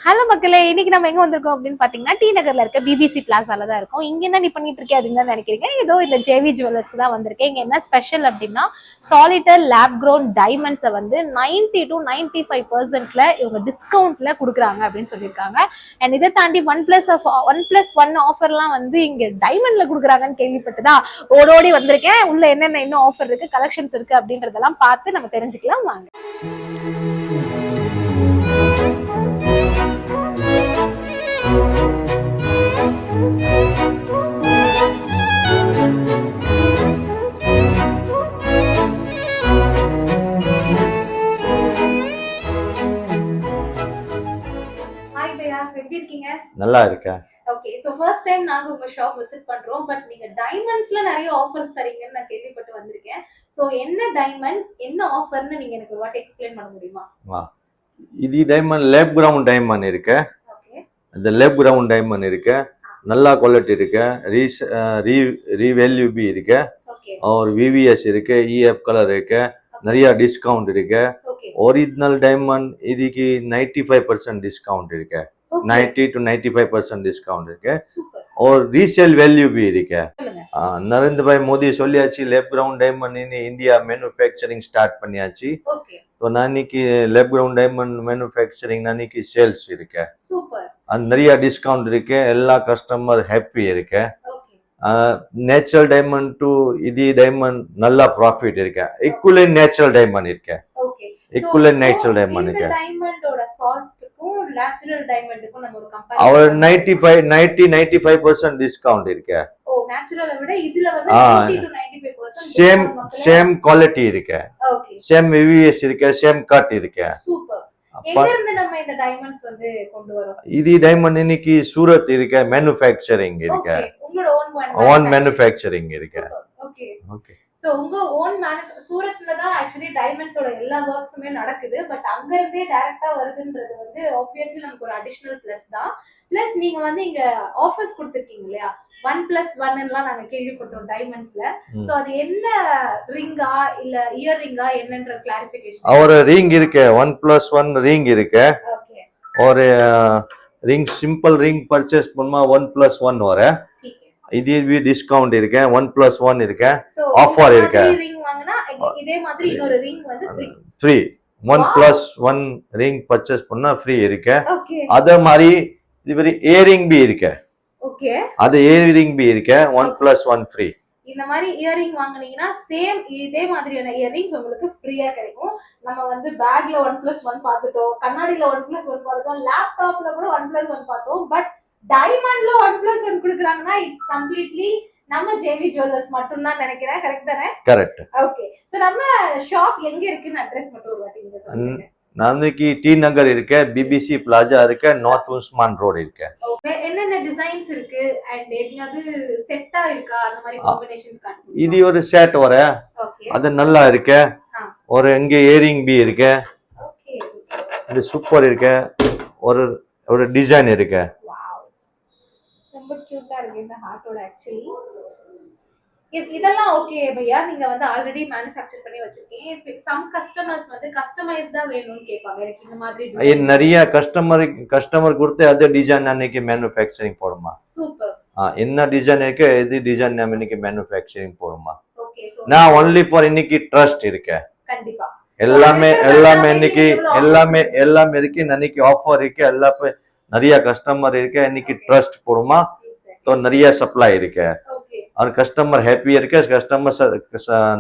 Hello மக்களே, இன்னைக்கு நம்ம எங்க வந்திருக்கோம் அப்படின்னு பாத்தீங்கன்னா டி நகர்ல இருக்க பிபிசி பிளாசால தான் இருக்கும். இங்க என்ன நீ பண்ணிட்டு இருக்கே அப்படின்னு தான் நினைக்கிறீங்க. ஏதோ இந்த ஜேவி ஜுவல்லர்ஸ்க்கு தான் வந்திருக்கேன். இங்க என்ன ஸ்பெஷல் அப்படின்னா சாலிட்டர் லேப் க்ரோன் டைமண்ட்ஸை வந்து 90 to 95% இவங்க டிஸ்கவுண்ட்ல கொடுக்குறாங்க அப்படின்னு சொல்லியிருக்காங்க. அண்ட் இதை தாண்டி ஒன் பிளஸ் ஒன் ஆஃபர்லாம் வந்து இங்க டைமண்ட்ல கொடுக்குறாங்கன்னு கேள்விப்பட்டுதான் ஓடோடி வந்திருக்கேன். உள்ள என்னென்ன இன்னும் ஆஃபர் இருக்கு, கலெக்ஷன்ஸ் இருக்கு அப்படின்றதெல்லாம் பார்த்து நம்ம தெரிஞ்சுக்கலாம் வாங்க. எப்படி இருக்கீங்க? நல்லா இருக்கேன். ஓகே, சோ ஃபர்ஸ்ட் டைம் நாங்க உங்க ஷாப் விசிட் பண்றோம். பட் நீங்க டைமண்ட்ஸ்ல நிறைய ஆஃபர்ஸ் தரீங்கன்னு நான் கேள்விப்பட்டு வந்திருக்கேன். சோ என்ன டைமண்ட், என்ன ஆஃபர்னு நீங்க எனக்கு ஒரு வாட்டி எக்ஸ்பிளைன் பண்ண முடியுமா? இது டைமண்ட் லேப் கிரவுண்ட் டைமண்ட் இருக்கு. ஓகே, அந்த லேப் கிரவுண்ட் டைமண்ட் இருக்கு. நல்லா குவாலிட்டி இருக்கு. ரீவேல்யூபி இருக்கு. ஓகே, और VVS இருக்கு. EF கலர் இருக்கு. நிறைய டிஸ்கவுண்ட் இருக்கு. ஒரிஜினல் டைமண்ட் இதுக்கு 95% डिस्काउंट இருக்கு. 90 to 95% डिस्काउंट இருக்கு. और रीसेल वैल्यू भी இருக்கு. नरेंद्र भाई मोदी சொல்லியாச்சு lab grown diamond India manufacturing start பண்ணியாச்சு. ஓகே, तो नानी லேப் கிரவுண்ட் டைமண்ட் மேனுஃபேக்சரிங் नानी சேல்ஸ் இருக்கு. சூப்பர். நிறைய டிஸ்கவுண்ட் இருக்கு. எல்லா கஸ்டமர் ஹாப்பி இருக்கு. நேச்சுரல் டைமண்ட் டு இது டைமண்ட் நல்ல ப்ராஃபிட் இருக்கு. ஈக்குவலன்ட் நேச்சுரல் டைமண்ட் இருக்கு. ஓகே, ஈக்குவலன்ட் நேச்சுரல் டைமண்ட் இருக்கு. இந்த டைமண்டோட காஸ்ட்க்கும் நேச்சுரல் டைமண்டுக்கும் நம்ம ஒரு கம்பேர் அவர் 95% டிஸ்கவுண்ட் இருக்கு. ஓ, நேச்சுரலை விட இதுல வந்து 90 to 95% சேம் குவாலிட்டி இருக்கு. ஓகே, சேம் VVS இருக்கு. சேம் கட் இருக்கு. சூப்பர். எங்க இருந்து நம்ம இந்த டைமண்ட்ஸ் வந்து கொண்டு வரோம்? இது டைமண்ட் இன்னைக்கு சூரத் இருக்கு. மேனுஃபேக்சரிங் இருக்கு. உங்களோட ஓன் மேனுஃபேக்சரிங் இருக்கு. Okay, okay. சோ உங்க ஓன் சூரத்ல தான் ஆக்சுவலி டைமண்ட்ஸோட எல்லா வர்க்ஸுமே நடக்குது. பட் அங்க இருந்தே டைரக்டா வருதுன்றது வந்து ஆப்வியஸ்லி நமக்கு ஒரு அடிஷனல் பிளஸ் தான். பிளஸ் நீங்க வந்து இங்க ஆஃபர்ஸ் கொடுத்துருக்கீங்க இல்லையா, 1+1 நாங்க கேள்விப்பட்டோம் டைமண்ட்ஸ்ல. சோ அது என்ன ரிங்கா இல்ல இயர் ரிங்கா என்னன்ற கிளாரிஃபிகேஷன்? ஒரு ரிங் இருக்கு. 1+1 ரிங் இருக்கு. ஓகே, ஒரு ரிங் சிம்பிள் ரிங் பர்ச்சேஸ் பண்ணா 1+1 வரும். இது भी டிஸ்கவுண்ட் இருக்கு. 1+1 இருக்கு. ஆஃபர் இருக்கு. ரிங் வாங்குனா இதே மாதிரி இன்னொரு ரிங் வந்து ஃப்ரீ. 1+1 ரிங் பர்ச்சேஸ் பண்ணா ஃப்ரீ இருக்கு. ஓகே, அதே மாதிரி இது இயரிங் भी இருக்கு. ஓகே, அது இயரிங் भी இருக்கு. 1+1 ஃப்ரீ. இந்த மாதிரி இயரிங் வாங்குனீங்கன்னா சேம் இதே மாதிரியான இயரிங்ஸ் உங்களுக்கு ஃப்ரீயா கிடைக்கும். நம்ம வந்து பேக்ல 1+1 பார்த்துட்டோம், கண்ணாடில 1+1 பார்த்துட்டோம், லேப்டாப்ல கூட 1+1 பார்த்தோம். பட் டைமண்ட்ல 1+1 கொடுக்குறாங்கன்னா இட்ஸ் கம்ப்ளீட்லி நம்ம ஜேவி ஜுவல்லர்ஸ் மட்டும் தான் நினைக்கிறேன். கரெக்ட் தானே? கரெக்ட். ஓகே, சோ நம்ம ஷாப் எங்க இருக்குன்னு அட்ரஸ் மட்டும் ஒரு வாட்டி நீங்க சொல்லுங்க. நாளைக்கு டி நகர் இருக்கு. பிபிசி பிளாசா இருக்கு. நார்த் உஸ்மான் ரோட் இருக்கு. என்னென்ன டிசைன்ஸ் இருக்கு அண்ட் எதாவது செட்டா இருக்கா அந்த மாதிரி காம்பினேஷன்ஸ் காட்டுங்க. இது ஒரு செட் வர. ஓகே, அது நல்லா இருக்கு. ஒரு இங்க இயரிங் भी இருக்கு. ஓகே, இது சூப்பர் இருக்கு. ஒரு ஒரு டிசைன் இருக்கு. வாவ், ரொம்ப கியூட்டா இருக்கு இந்த ஹார்ட்டோட ஆக்சுவலி. இதெல்லாம் ஓகே பையா, நீங்க வந்து ஆல்ரெடி மேனுஃபேக்சர் பண்ணி வச்சிருக்கீங்க. சம் கஸ்டமர்ஸ் வந்து கஸ்டமைஸ்டா வேணும்னு கேட்பாங்க. எனக்கு இந்த மாதிரி நிறைய கஸ்டமர் கொடுத்து அதே டிசைன் அன்னைக்கு மேனுஃபேக்சரிங் போடுமா. சூப்பர். என்ன டிசைன் இருக்கு இது டிசைன் நம்ம இன்னைக்கு மேனுஃபேக்சரிங் போடுமா. ஓகே, சோ நான் ஒன்லி ஃபார் இன்னைக்கு ட்ரஸ்ட் இருக்கு. கண்டிப்பா எல்லாமே இன்னைக்கு எல்லாமே இருக்கு. இன்னைக்கு ஆஃபர் இருக்கு. எல்லாமே நிறைய கஸ்டமர் இருக்கு. இன்னைக்கு ட்ரஸ்ட் போடுமா. तो நிறைய சப்ளை இருக்கு. ஓகே, और கஸ்டமர் ஹாப்பி இருக்கு. கஸ்டமர்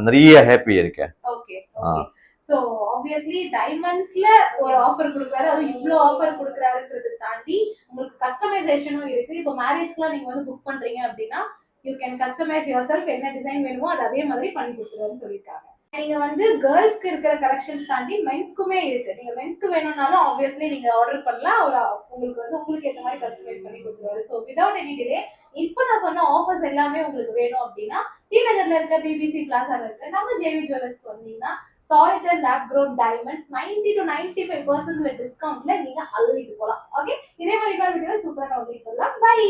நிறைய ஹாப்பி இருக்கு. Okay, okay. சோ ஆப்வியஸ்லி டைமண்ட்ஸ்ல ஒரு ஆஃபர் கொடுக்கறாரு. அது இவ்ளோ ஆஃபர் கொடுக்கறாருன்றதை தாண்டி உங்களுக்கு கஸ்டமைசேஷனும் இருக்கு. இப்போ மேரேஜ்க்குலாம் நீங்க வந்து புக் பண்றீங்க அப்படின்னா யூ கேன் கஸ்டமைஸ் யுவர்செல்ஃப். என்ன டிசைன் வேணுமோ அது அதே மாதிரி பண்ணி கொடுத்துருவாருன்னு சொல்லியிருக்காங்க. நீங்க வந்து கேர்ள்ஸ்க்கு இருக்கிற கலெக்ஷன்ஸ் தாண்டி மென்ஸ்க்குமே இருக்கு. நீங்க மென்ஸ்க்கு வேணும்னாலும் ஆப்வியஸ்லி நீங்க ஆர்டர் பண்ணலாம். உங்களுக்கு வந்து உங்களுக்கு ஏற்ற மாதிரி கஸ்டமைஸ் பண்ணி கொடுத்துருவாரு. ஸோ விதவுட் எனி டிலே இப்போ நான் சொன்ன ஆஃபர்ஸ் எல்லாமே உங்களுக்கு வேணும் அப்படின்னா டி நகர்ல இருக்க பிபிசி பிளாசால இருக்க நம்ம ஜேவி ஜுவல்லர்ஸ் வந்தீங்கன்னா solitaire lab grown diamonds 90 to 95% டிஸ்கவுண்ட்ல நீங்க அள்ளிட்டு போலாம். ஓகே, இதே மாதிரி வீடியோ சூப்பரா நான் உங்களுக்கு சொல்லலாம். பை.